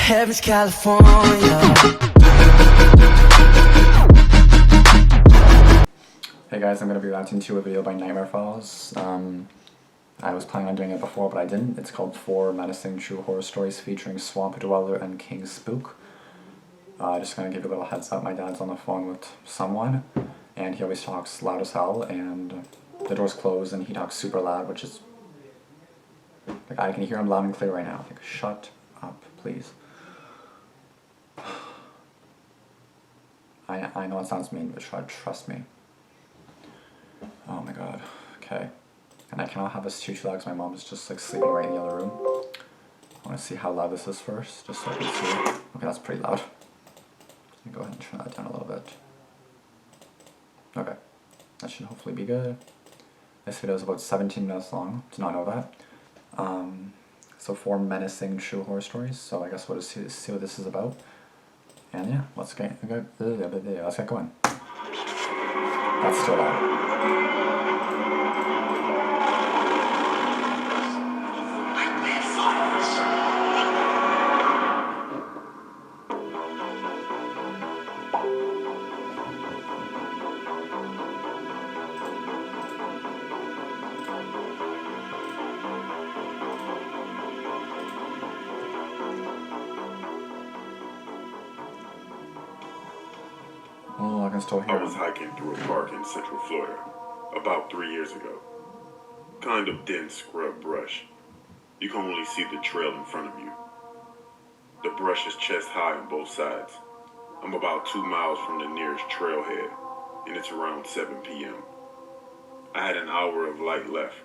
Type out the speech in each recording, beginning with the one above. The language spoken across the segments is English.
Heaven's California. Hey guys, I'm going to be reacting to a video by Nightmare Files. I was planning on doing it before, but I didn't. It's called 4 Menacing True Horror Stories featuring Swamp Dweller and KingSpook. Just going to give you a little heads up, my dad's on the phone with someone, and he always talks loud as hell, and the door's closed, and he talks super loud, which is... like, I can hear him loud and clear right now. Like, shut up, please. I know it sounds mean, but trust me. Oh my god. Okay. And I cannot have this too loud because my mom is just like sleeping right in the other room. I want to see how loud this is first, just so I can see. Okay, that's pretty loud. Let me go ahead and turn that down a little bit. Okay. That should hopefully be good. This video is about 17 minutes long. Did not know that. So 4 menacing true horror stories. So I guess we'll just see what this is about. And yeah, let's get going. That's still loud. Oh, I can still hear I was hiking through a park in Central Florida about 3 years ago. Kind of dense scrub brush. You can only see the trail in front of you. The brush is chest high on both sides. I'm about 2 miles from the nearest trailhead, and it's around 7 p.m. I had an hour of light left.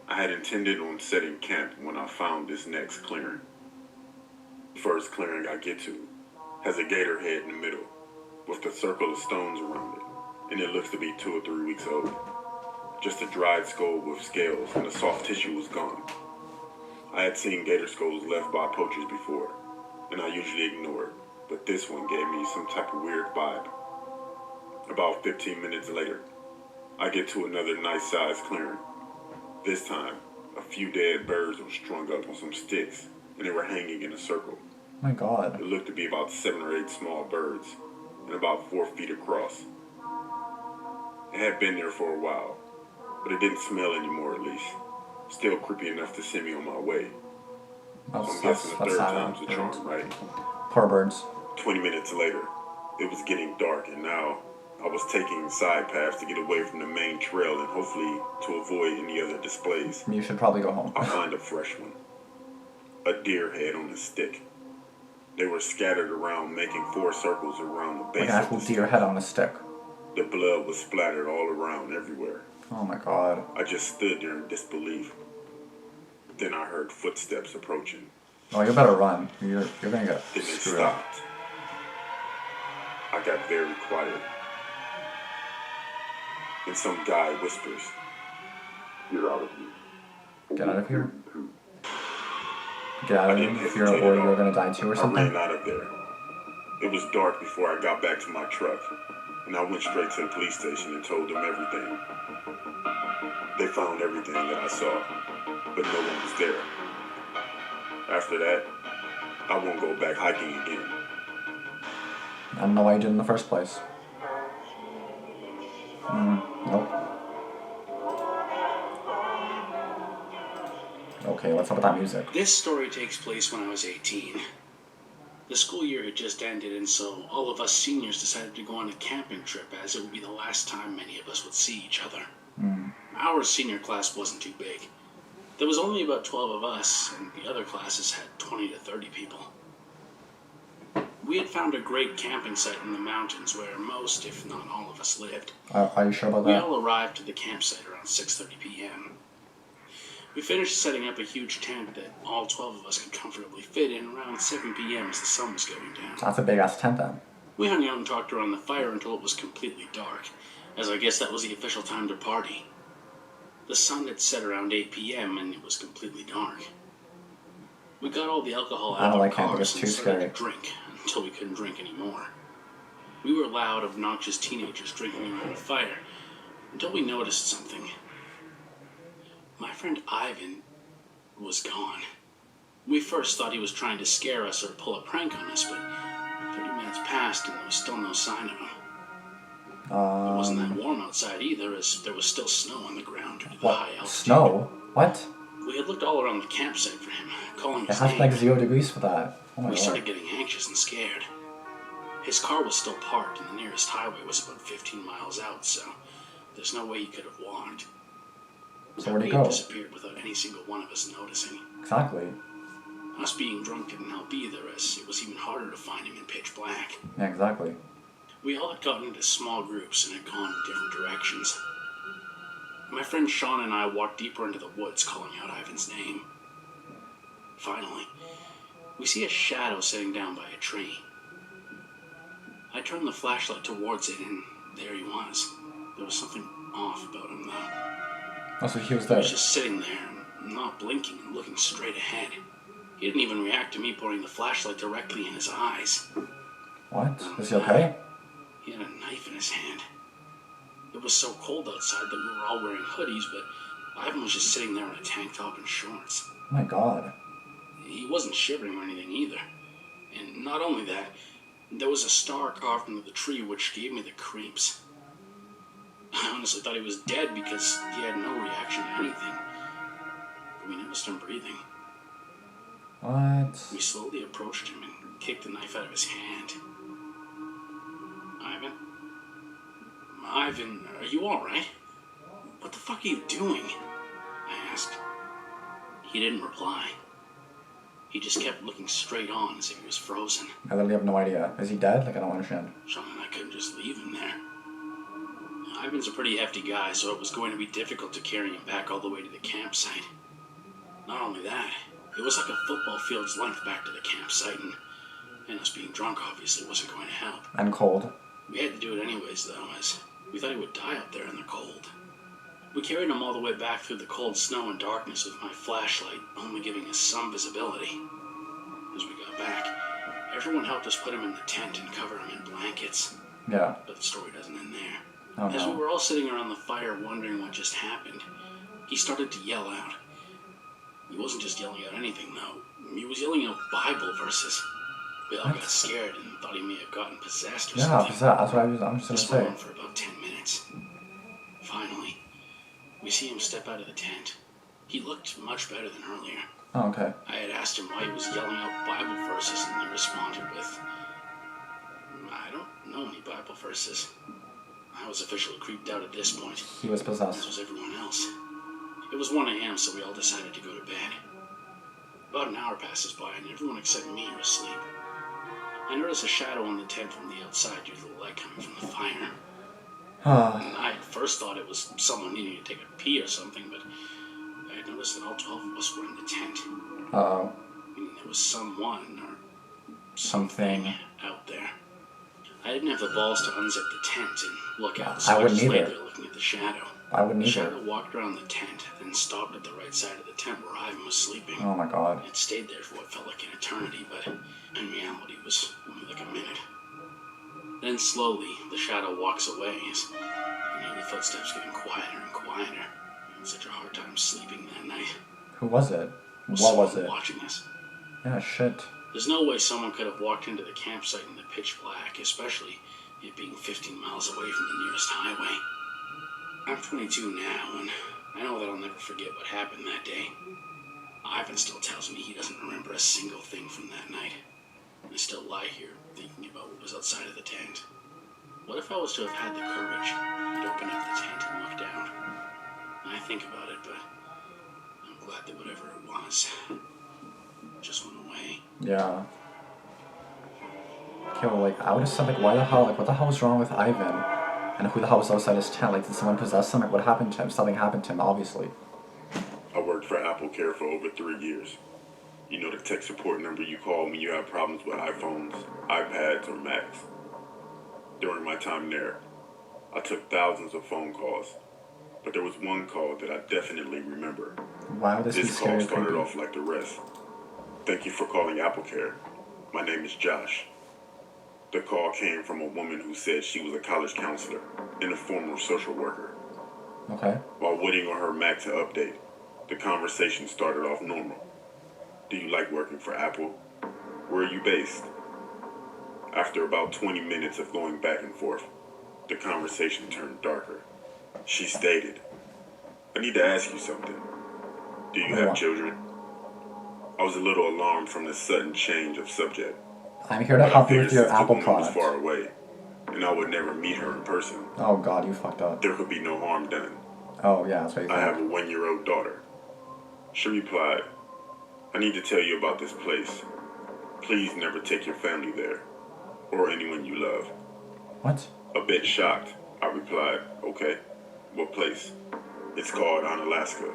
I had intended on setting camp when I found this next clearing. The first clearing I get to has a gator head in the middle, with a circle of stones around it, and it looks to be 2 or 3 weeks old. Just a dried skull with scales, and the soft tissue was gone. I had seen gator skulls left by poachers before, and I usually ignore it, but this one gave me some type of weird vibe. About 15 minutes later, I get to another nice-sized clearing. This time, a few dead birds were strung up on some sticks, and they were hanging in a circle. Oh my god. It looked to be about 7 or 8 small birds, and about 4 feet across. It had been there for a while, but it didn't smell anymore at least. Still creepy enough to send me on my way. So I'm guessing the third time's the charm, right? Poor birds. 20 minutes later, it was getting dark, and now I was taking side paths to get away from the main trail and hopefully to avoid any other displays. You should probably go home. I find a fresh one. A deer head on a stick. They were scattered around, making 4 circles around the base Like an actual of the deer stick. head on a stick. The blood was splattered all around everywhere. Oh my god. I just stood there in disbelief. Then I heard footsteps approaching. Oh, you better run. You're gonna get Then they screwed up. stopped. I got very quiet. And some guy whispers, "Get out of here." Get out of here? Get out of here if you're or you're gonna die too or I something? ran out of there. It was dark before I got back to my truck, and I went straight to the police station and told them everything. They found everything that I saw, but no one was there. After that, I won't go back hiking again. I don't know why you did in the first place. Nope. Okay, what's up with that music? This story takes place when I was 18. The school year had just ended, and so all of us seniors decided to go on a camping trip, as it would be the last time many of us would see each other. Our senior class wasn't too big. There was only about 12 of us, and the other classes had 20 to 30 people. We had found a great camping site in the mountains where most, if not all of us, lived. Are you sure about We that? all arrived to the campsite around 6:30 p.m. We finished setting up a huge tent that all 12 of us could comfortably fit in around 7 p.m. as the sun was going down. That's a big ass tent then. We hung out and talked around the fire until it was completely dark, as I guess that was the official time to party. The sun had set around 8 p.m. and it was completely dark. We got all the alcohol out of our cars and started to drink until we couldn't drink anymore. We were loud, obnoxious teenagers drinking around the fire until we noticed something. My friend Ivan was gone. We first thought he was trying to scare us or pull a prank on us, but 30 minutes passed and there was still no sign of him. It wasn't that warm outside either, as there was still snow on the ground due to the high altitude. Snow? What? We had looked all around the campsite for him, calling It his has name. like 0 degrees for that. Oh my We god. started getting anxious and scared. His car was still parked and the nearest highway was about 15 miles out, so there's no way he could have walked. So where'd he He had go? disappeared without any single one of us noticing. Exactly. Us being drunk didn't help either, as it was even harder to find him in pitch black. Yeah, exactly. We all had gotten into small groups and had gone in different directions. My friend Sean and I walked deeper into the woods, calling out Ivan's name. Finally, we see a shadow sitting down by a tree. I turned the flashlight towards it, and there he was. There was something off about him, though. Oh, so he was He there. was just sitting there, not blinking and looking straight ahead. He didn't even react to me pointing the flashlight directly in his eyes. What? Is he okay? He had a knife in his hand. It was so cold outside that we were all wearing hoodies, but Ivan was just sitting there in a tank top and shorts. Oh my god. He wasn't shivering or anything either. And not only that, there was a star carved into the tree which gave me the creeps. I honestly thought he was dead because he had no reaction to anything. But we noticed him breathing. What? We slowly approached him and kicked the knife out of his hand. Ivan? Ivan, are you alright? What the fuck are you doing? I asked. He didn't reply. He just kept looking straight on as if he was frozen. I literally have no idea. Is he dead? Like, I don't understand. Sean and I couldn't just leave him there. Ivan's a pretty hefty guy, so it was going to be difficult to carry him back all the way to the campsite. Not only that, it was like a football field's length back to the campsite, and us being drunk obviously wasn't going to help. And cold. We had to do it anyways, though, as we thought he would die out there in the cold. We carried him all the way back through the cold snow and darkness with my flashlight only giving us some visibility. As we got back, everyone helped us put him in the tent and cover him in blankets. Yeah. But the story doesn't end there. Oh As we no. were all sitting around the fire wondering what just happened, he started to yell out. He wasn't just yelling out anything, though. He was yelling out Bible verses. We all got scared and thought he may have gotten possessed or Yeah, something. that's what I'm just This gonna went on say. for about 10 minutes. Finally, we see him step out of the tent. He looked much better than earlier. Oh, okay. I had asked him why he was yelling out Bible verses, and he responded with, I don't know any Bible verses. I was officially creeped out at this point. He was As possessed. was everyone else. It was 1 a.m., so we all decided to go to bed. About an hour passes by, and everyone except me are asleep. I notice a shadow on the tent from the outside due to the light coming from the fire. And I at first thought it was someone needing to take a pee or something, but I had noticed that all 12 of us were in the tent. Uh-oh. Meaning there was someone or Something. out there. I didn't have the balls to unzip the tent and look out, I so I wouldn't just lay either. there looking at the shadow. I wouldn't The either. shadow walked around the tent, then stopped at the right side of the tent where Ivan was sleeping. Oh my god. It stayed there for what felt like an eternity, but in reality it was only like a minute. Then slowly, the shadow walks away as you hear the footsteps getting quieter and quieter. I had such a hard time sleeping that night. Who was it? What was Someone it? watching us. Yeah, shit. There's no way someone could have walked into the campsite in the pitch black, especially it being 15 miles away from the nearest highway. I'm 22 now, and I know that I'll never forget what happened that day. Ivan still tells me he doesn't remember a single thing from that night. I still lie here thinking about what was outside of the tent. What if I was to have had the courage to open up the tent and look down? I think about it, but I'm glad that whatever it was just went away. Yeah. Okay, well, like, I would have said, like, why the hell, like, what the hell was wrong with Ivan? And who the hell was outside his tent? Like, did someone possess him? Like, what happened to him? Something happened to him, obviously. I worked for Apple Care for over 3 years. You know the tech support number you call when you have problems with iPhones, iPads, or Macs. During my time there, I took thousands of phone calls, but there was one call that I definitely remember. Why would this be This call scary or started creepy? off like the rest. Thank you for calling Apple Care. My name is Josh. The call came from a woman who said she was a college counselor and a former social worker. Okay. While waiting on her Mac to update, the conversation started off normal. Do you like working for Apple? Where are you based? After about 20 minutes of going back and forth, the conversation turned darker. She stated, I need to ask you something. Do you have children? I was a little alarmed from the sudden change of subject. I'm here to help you with your Apple was product. far away, and I would never meet her in person. Oh god, you fucked up. There could be no harm done. Oh yeah, that's what you think. I have a 1-year-old daughter. She replied, I need to tell you about this place. Please never take your family there, or anyone you love. What? A bit shocked, I replied, okay, what place? It's called Unalaska.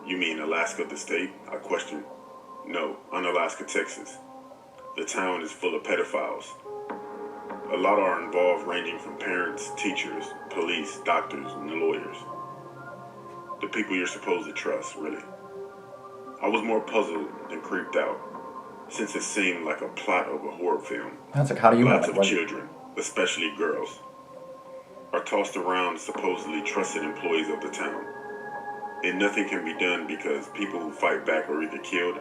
You mean Alaska the state? I questioned. No, Unalaska, Texas. The town is full of pedophiles. A lot are involved, ranging from parents, teachers, police, doctors, and lawyers. The people you're supposed to trust, really. I was more puzzled than creeped out, since it seemed like a plot of a horror film. That's like, how do you know? Lots of children, especially girls, are tossed around as supposedly trusted employees of the town. And nothing can be done because people who fight back are either killed,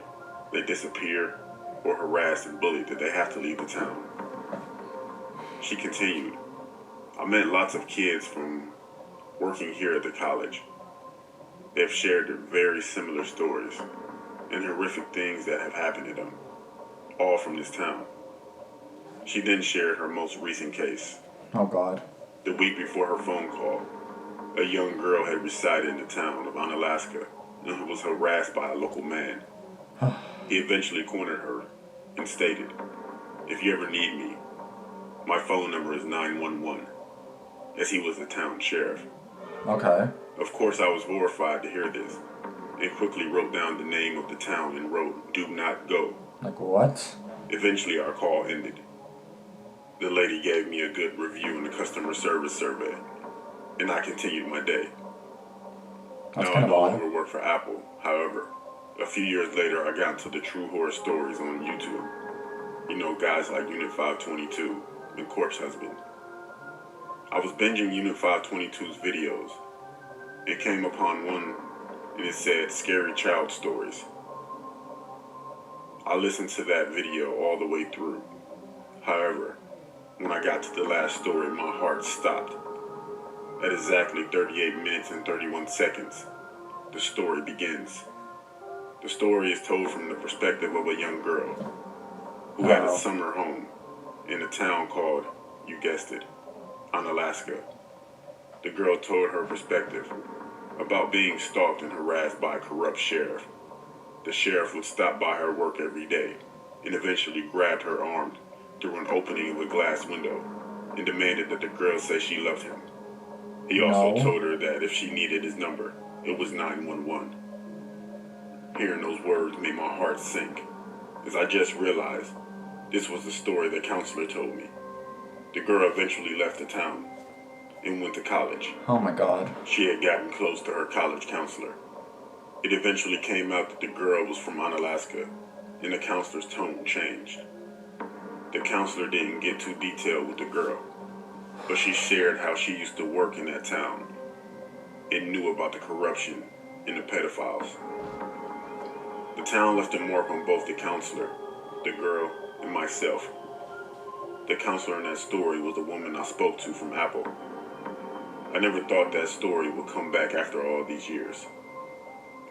they disappear, or harassed and bullied that they have to leave the town. She continued, I met lots of kids from working here at the college. They've shared very similar stories and horrific things that have happened to them, all from this town. She then shared her most recent case. Oh god. The week before her phone call, a young girl had resided in the town of Unalaska and was harassed by a local man. He eventually cornered her and stated, if you ever need me, my phone number is 911, as he was the town sheriff. Okay. Of course, I was horrified to hear this, and quickly wrote down the name of the town and wrote, do not go. Like what? Eventually, our call ended. The lady gave me a good review in the customer service survey, and I continued my day. That's Now kind I of no odd. longer work for Apple. However, a few years later, I got into the true horror stories on YouTube. You know, guys like Unit 522 and Corpse Husband. I was binging Unit 522's videos and came upon one, and it said Scary Child Stories. I listened to that video all the way through. However, when I got to the last story, my heart stopped. At exactly 38 minutes and 31 seconds, the story begins. The story is told from the perspective of a young girl who had a summer home in a town called, you guessed it, Unalaska. The girl told her perspective about being stalked and harassed by a corrupt sheriff. The sheriff would stop by her work every day and eventually grabbed her arm through an opening of a glass window and demanded that the girl say she loved him. He also told her that if she needed his number, it was 911. Hearing those words made my heart sink, as I just realized this was the story the counselor told me. The girl eventually left the town and went to college. Oh my god. She had gotten close to her college counselor. It eventually came out that the girl was from Unalaska, and the counselor's tone changed. The counselor didn't get too detailed with the girl, but she shared how she used to work in that town and knew about the corruption and the pedophiles. The town left a mark on both the counselor, the girl, and myself. The counselor in that story was the woman I spoke to from Apple. I never thought that story would come back after all these years.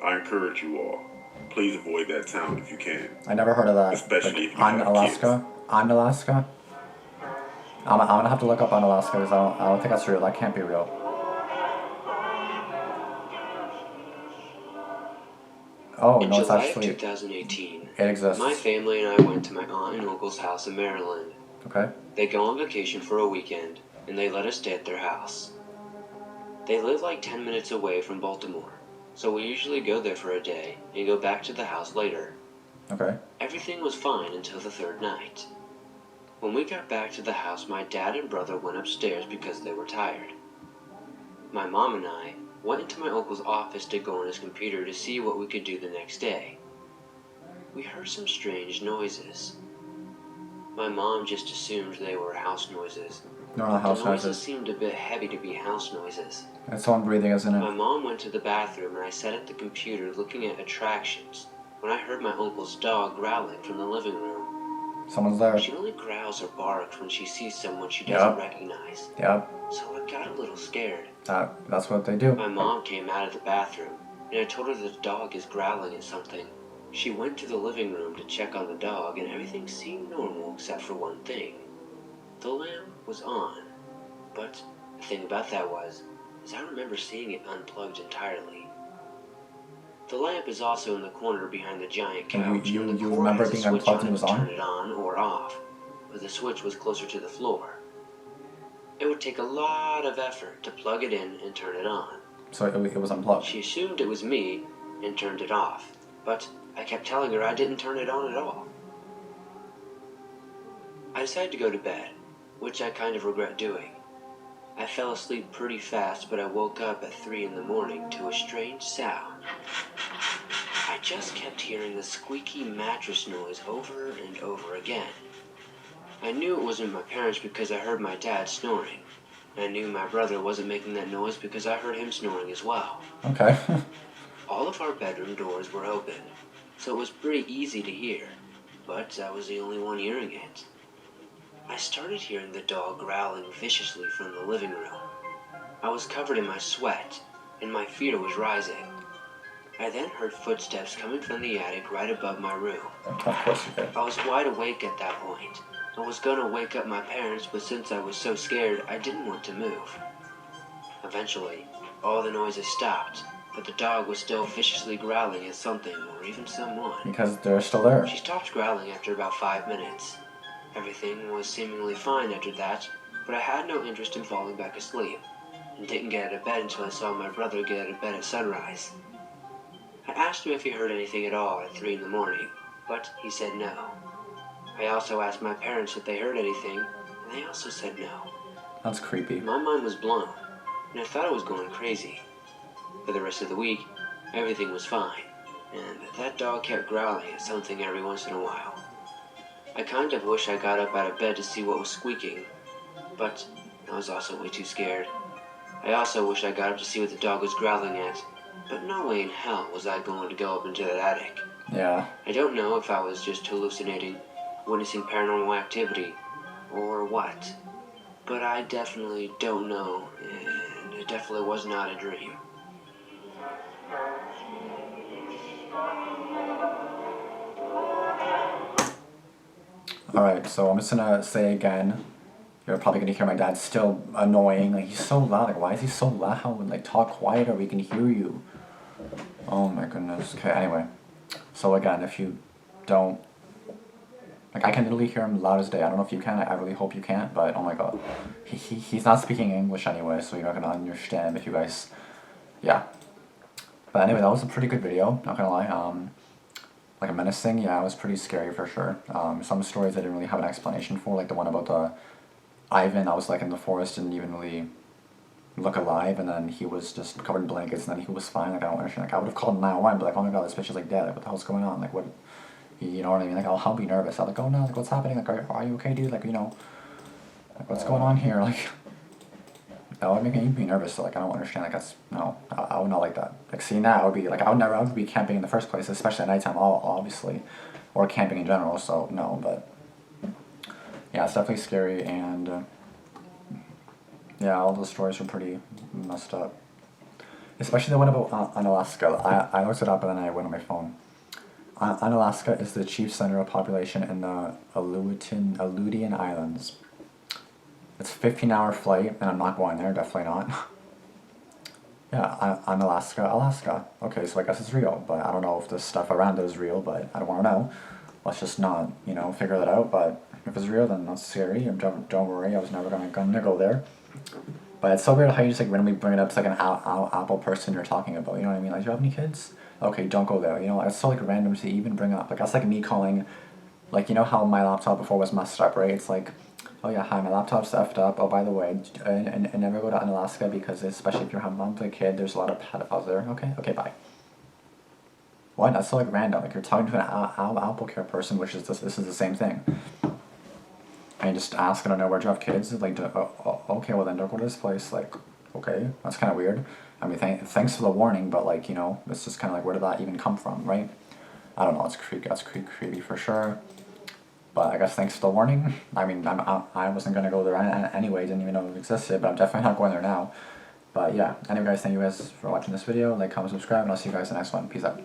I encourage you all, please avoid that town if you can. I never heard of that. Especially if you on have Alaska? On Alaska? I'm gonna have to look up on Alaska because I don't think that's real. That can't be real. Oh, In no, it's July actually... of 2018, It exists. my family and I went to my aunt and uncle's house in Maryland. Okay. They go on vacation for a weekend, and they let us stay at their house. They live like 10 minutes away from Baltimore, so we usually go there for a day and go back to the house later. Okay. Everything was fine until the third night. When we got back to the house, my dad and brother went upstairs because they were tired. My mom and I went into my uncle's office to go on his computer to see what we could do the next day. We heard some strange noises. My mom just assumed they were house noises. No, not house The noises noises. seemed a bit heavy to be house noises. It's someone breathing, isn't My it? mom went to the bathroom and I sat at the computer looking at attractions when I heard my uncle's dog growling from the living room. Someone's there. She only growls or barks when she sees someone she doesn't Yep. recognize. Yep. So I got a little scared. That's what they do. My mom came out of the bathroom, and I told her the dog is growling at something. She went to the living room to check on the dog, and everything seemed normal except for one thing. The lamp was on, but the thing about that is I remember seeing it unplugged entirely. The lamp is also in the corner behind the giant couch. And you the core remember has a being switch unplugged and it on was to on? turn it on or off, but the switch was closer to the floor. It would take a lot of effort to plug it in and turn it on. So it was unplugged. She assumed it was me and turned it off, but I kept telling her I didn't turn it on at all. I decided to go to bed, which I kind of regret doing. I fell asleep pretty fast, but I woke up at 3 in the morning to a strange sound. I just kept hearing the squeaky mattress noise over and over again. I knew it wasn't my parents because I heard my dad snoring. I knew my brother wasn't making that noise because I heard him snoring as well. Okay. All of our bedroom doors were open, so it was pretty easy to hear, but I was the only one hearing it. I started hearing the dog growling viciously from the living room. I was covered in my sweat, and my fear was rising. I then heard footsteps coming from the attic right above my room. Of course you did. I was wide awake at that point. I was gonna wake up my parents, but since I was so scared, I didn't want to move. Eventually, all the noises stopped, but the dog was still viciously growling at something or even someone. Because they're still there. She stopped growling after about 5 minutes. Everything was seemingly fine after that, but I had no interest in falling back asleep, and didn't get out of bed until I saw my brother get out of bed at sunrise. I asked him if he heard anything at all at 3 in the morning, but he said no. I also asked my parents if they heard anything, and they also said no. That's creepy. My mind was blown, and I thought I was going crazy. For the rest of the week, everything was fine, and that dog kept growling at something every once in a while. I kind of wish I got up out of bed to see what was squeaking, but I was also way too scared. I also wish I got up to see what the dog was growling at, but no way in hell was I going to go up into that attic. Yeah. I don't know if I was just hallucinating, witnessing paranormal activity, or what, but I definitely don't know, and it definitely was not a dream. Alright, so I'm just gonna say again, you're probably gonna hear my dad still annoying. Like, he's so loud. Like, why is he so loud? Like, talk quieter, we can hear you. Oh my goodness. Okay, anyway. So again, if you don't... Like, I can literally hear him loud as day. I don't know if you can. I really hope you can't, but oh my god. He's not speaking English anyway, so you're not gonna understand if you guys... Yeah. But anyway, that was a pretty good video, not gonna lie. Like a Menacing, yeah, it was pretty scary for sure. Some stories I didn't really have an explanation for, like the one about the Ivan, I was like in the forest, didn't even really look alive, and then he was just covered in blankets, and then he was fine. Like, I don't understand. Like, I would have called 911, but like, oh my god, this bitch is like dead. Like, what the hell's going on? Like, what? You know what I mean? Like, I'll be nervous. I'm like, oh no, like, what's happening? Like, are you okay, dude? Like, you know, like, what's going on here? Like, that would make me be nervous. So, like, I don't understand. Like, that's no, I would not like that. Like, seeing that, I would be like, I would be camping in the first place, especially at nighttime, obviously, or camping in general. So no, but yeah, it's definitely scary, and yeah, all those stories were pretty messed up. Especially the one about on Alaska. I looked it up and then I went on my phone. Unalaska is the chief center of population in the Aleutian Islands. It's a 15-hour flight, and I'm not going there, definitely not. Yeah, Alaska. Okay, so I guess it's real, but I don't know if the stuff around it is real, but I don't want to know. Let's just not, you know, figure that out, but if it's real, then that's scary. Don't worry, I was never gonna go there. But it's so weird how you just like randomly bring it up to like an Apple person you're talking about, you know what I mean? Like, do you have any kids? Okay, don't go there, you know? It's so like random to even bring up. Like, that's like me calling, like, you know how my laptop before was messed up, right? It's like, oh yeah, hi, my laptop's effed up. Oh, by the way, and never go to Alaska because especially if you're having mom with a kid, there's a lot of pedophiles there. Okay, bye. What? That's so like random. Like, you're talking to an Apple Care person, which is this is the same thing. And you just ask, I don't know, where do you have kids? Like, okay, well then don't go to this place. Like, okay, that's kind of weird. I mean, thanks for the warning, but like, you know, it's just kind of like, where did that even come from, right? I don't know, it's creepy. That's creepy for sure. But I guess thanks for the warning. I mean, I wasn't gonna go there anyway. Didn't even know it existed. But I'm definitely not going there now. But yeah. Anyway, guys, thank you guys for watching this video. Like, comment, subscribe, and I'll see you guys in the next one. Peace out.